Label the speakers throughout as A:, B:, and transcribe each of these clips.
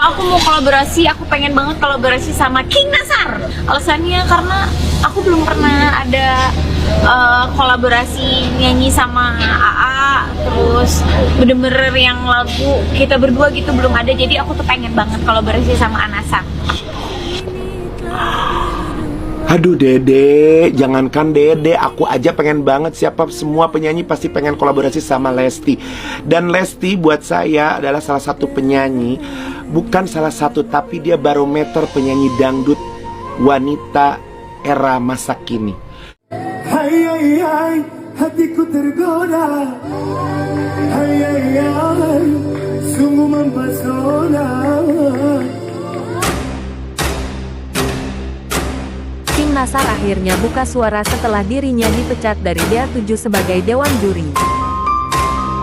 A: Aku mau kolaborasi, aku pengen banget kolaborasi sama King Nasar. Alasannya karena aku belum pernah ada kolaborasi nyanyi sama AA, terus bener-bener yang lagu kita berdua gitu belum ada. Jadi aku tuh pengen banget kolaborasi sama Anasa.
B: Aduh Dede, jangankan Dede, aku aja pengen banget. Siapa semua penyanyi pasti pengen kolaborasi sama Lesti. Dan Lesti buat saya adalah salah satu penyanyi, bukan salah satu, tapi dia barometer penyanyi dangdut wanita era masa kini.
C: Hai hai hai, hatiku tergoda. Hai hai hai, sungguh mempesona.
D: King Nasar akhirnya buka suara setelah dirinya dipecat dari DA7 sebagai Dewan Juri.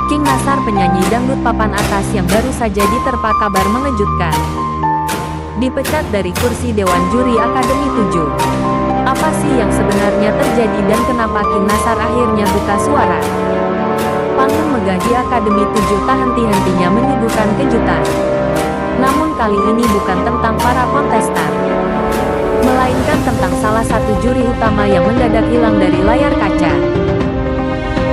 D: King Nasar, penyanyi dangdut papan atas yang baru saja diterpa kabar mengejutkan, dipecat dari kursi Dewan Juri Akademi 7. Apa sih yang sebenarnya terjadi dan kenapa King Nasar akhirnya buka suara? Panggung megah di Akademi 7 tak henti-hentinya menyuguhkan kejutan. Namun kali ini bukan tentang para kontestan, melainkan tentang salah satu juri utama yang mendadak hilang dari layar kaca.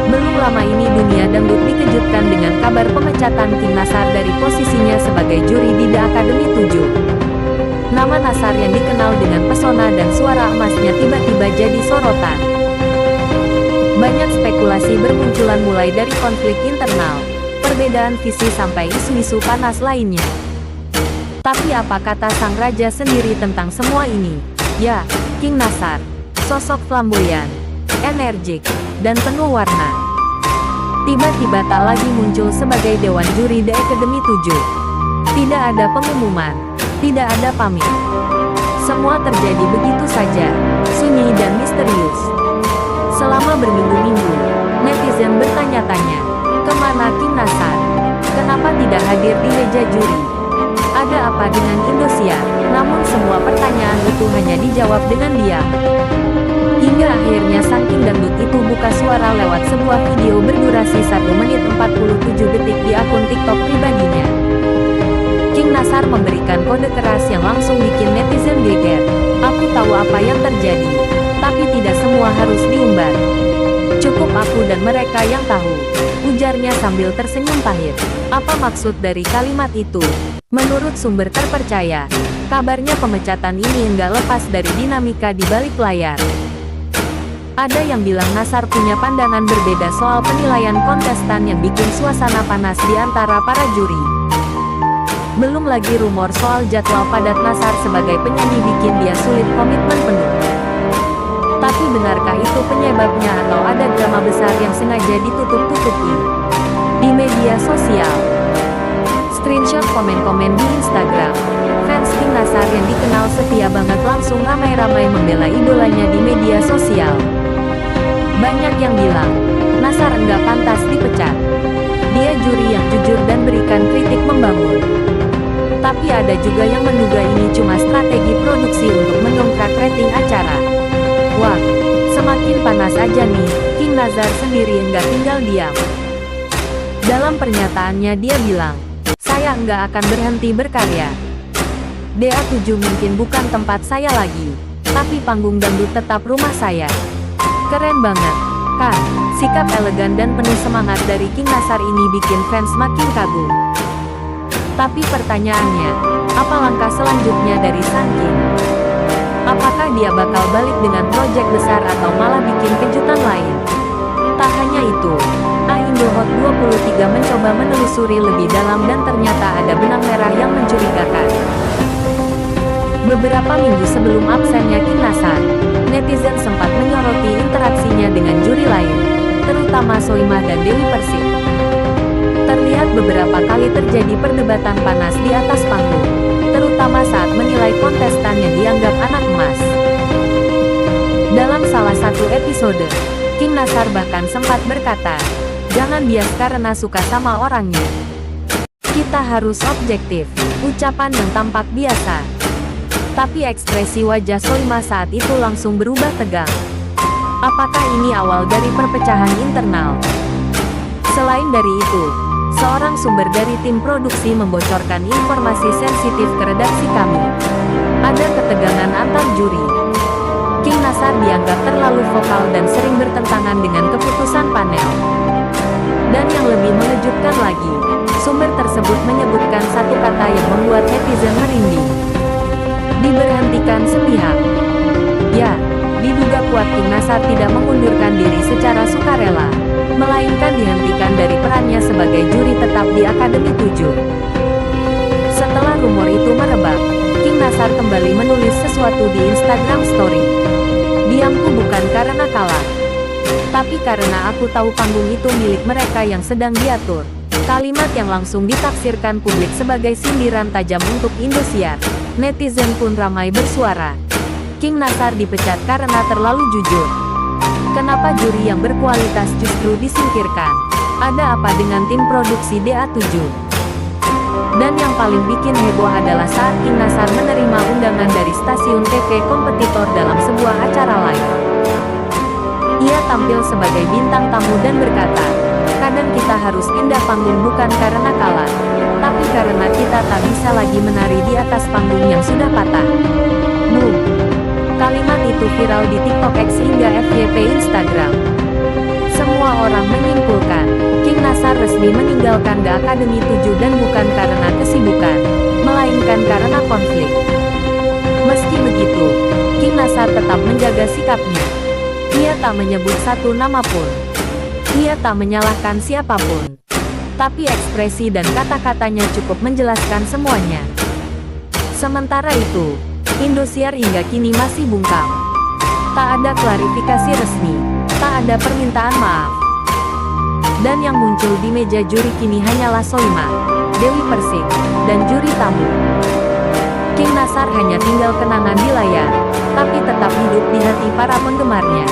D: Belum lama ini dunia dangdut dikejutkan dengan kabar pemecatan King Nasar dari posisinya sebagai juri di The Academy 7. Nama Nasar yang dikenal dengan pesona dan suara emasnya tiba-tiba jadi sorotan. Banyak spekulasi bermunculan mulai dari konflik internal, perbedaan visi sampai isu-isu panas lainnya. Tapi apa kata sang raja sendiri tentang semua ini? Ya, King Nasar, sosok flamboyan, energik, dan penuh warna, tiba-tiba tak lagi muncul sebagai Dewan Juri The Academy 7. Tidak ada pengumuman, tidak ada pamit. Semua terjadi begitu saja, sunyi dan misterius. Selama berminggu-minggu, netizen bertanya-tanya, kemana King Nasar? Kenapa tidak hadir di meja juri? Ada apa dengan Indosiar? Namun semua pertanyaan itu hanya dijawab dengan diam. Hingga akhirnya sang King Dangdut itu buka suara lewat sebuah video berdurasi 1 menit 47 detik di akun TikTok pribadinya. King Nasar memberikan kode keras yang langsung bikin netizen geger. Aku tahu apa yang terjadi, tapi tidak semua harus diumbar. Cukup aku dan mereka yang tahu, ujarnya sambil tersenyum pahit. Apa maksud dari kalimat itu? Menurut sumber terpercaya, kabarnya pemecatan ini enggak lepas dari dinamika di balik layar. Ada yang bilang Nasar punya pandangan berbeda soal penilaian kontestan yang bikin suasana panas di antara para juri. Belum lagi rumor soal jadwal padat Nasar sebagai penyanyi bikin dia sulit komitmen penuh. Tapi benarkah itu penyebabnya atau ada drama besar yang sengaja ditutup-tutupi di media sosial? Screenshot komen-komen di Instagram, fans King Nasar yang dikenal setia banget langsung ramai-ramai membela idolanya di media sosial. Banyak yang bilang, Nasar enggak pantas dipecat. Dia juri yang jujur dan berikan kritik membangun. Tapi ada juga yang menduga ini cuma strategi produksi untuk mendongkrak rating acara. Wah, semakin panas aja nih, King Nasar sendiri enggak tinggal diam. Dalam pernyataannya dia bilang, saya enggak akan berhenti berkarya. DA7 mungkin bukan tempat saya lagi, tapi panggung dangdut tetap rumah saya. Keren banget, kan? Sikap elegan dan penuh semangat dari King Nasar ini bikin fans makin kagum. Tapi pertanyaannya, apa langkah selanjutnya dari sang King? Apakah dia bakal balik dengan proyek besar atau malah bikin kejutan lain? Tak hanya itu, Indo Hot 23 mencoba menelusuri lebih dalam dan ternyata ada benang merah yang mencurigakan. Beberapa minggu sebelum absennya King Nasar, netizen sempat menyoroti interaksinya dengan juri lain, terutama Soimah dan Dewi Persik. Terlihat beberapa kali terjadi perdebatan panas di atas panggung, terutama saat menilai kontestan yang dianggap anak emas. Dalam salah satu episode, King Nasar bahkan sempat berkata, jangan bias karena suka sama orangnya. Kita harus objektif, ucapan yang tampak biasa. Tapi ekspresi wajah Soimah saat itu langsung berubah tegang. Apakah ini awal dari perpecahan internal? Selain dari itu, Seorang sumber dari tim produksi membocorkan informasi sensitif ke redaksi kami. Ada ketegangan antar juri. King Nasar dianggap terlalu vokal dan sering bertentangan dengan keputusan panel. Dan yang lebih mengejutkan lagi, sumber tersebut menyebutkan satu kata yang membuat netizen merinding. Diberhentikan sepihak. Ya, diduga kuat King Nasar tidak mengundurkan diri secara sukarela, melainkan dihentikan dari perannya sebagai juri tetap di Akademi 7. Setelah rumor itu merebak, King Nasar kembali menulis sesuatu di Instagram Story. Diamku bukan karena kalah, tapi karena aku tahu panggung itu milik mereka yang sedang diatur. Kalimat yang langsung ditafsirkan publik sebagai sindiran tajam untuk Indosiar. Netizen pun ramai bersuara. King Nasar dipecat karena terlalu jujur. Kenapa juri yang berkualitas justru disingkirkan? Ada apa dengan tim produksi DA7? Dan yang paling bikin heboh adalah saat King Nasar menerima undangan dari stasiun TV kompetitor dalam sebuah acara live. Ia tampil sebagai bintang tamu dan berkata, "Kadang kita harus pindah panggung bukan karena kalah, tapi karena kita tak bisa lagi menari di atas panggung yang sudah patah." Boom! Kalimat itu viral di TikTok X hingga FYP Instagram. Semua orang menyimpulkan, King Nasar resmi meninggalkan The Academy 7 dan bukan karena kesibukan, melainkan karena konflik. Meski begitu, King Nasar tetap menjaga sikapnya. Ia tak menyebut satu nama pun. Ia tak menyalahkan siapapun. Tapi ekspresi dan kata-katanya cukup menjelaskan semuanya. Sementara itu, Indosiar hingga kini masih bungkam. Tak ada klarifikasi resmi, tak ada permintaan maaf. Dan yang muncul di meja juri kini hanyalah Soimah, Dewi Persik, dan juri tamu. King Nasar hanya tinggal kenangan di layar, tapi tetap hidup di hati para penggemarnya.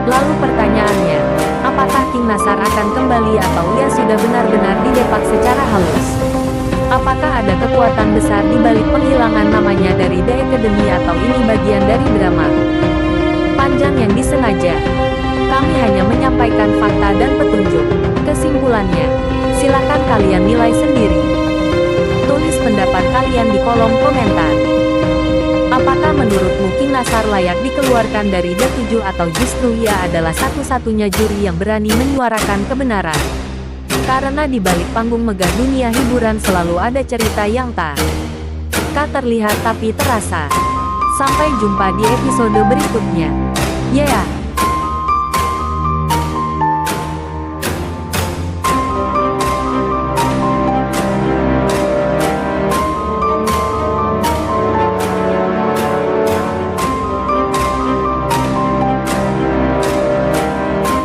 D: Lalu pertanyaannya, apakah King Nasar akan kembali atau ia sudah benar-benar didepak secara halus? Apakah ada kekuatan besar di balik penghilangan namanya dari The Academy atau ini bagian dari drama panjang yang disengaja? Kami hanya menyampaikan fakta dan petunjuk. Kesimpulannya, silakan kalian nilai sendiri. Tulis pendapat kalian di kolom komentar. Apakah menurutmu King Nasar layak dikeluarkan dari The7 atau justru ia adalah satu-satunya juri yang berani menyuarakan kebenaran? Karena di balik panggung megah dunia hiburan selalu ada cerita yang tak terlihat tapi terasa. Sampai jumpa di episode berikutnya. Yeah!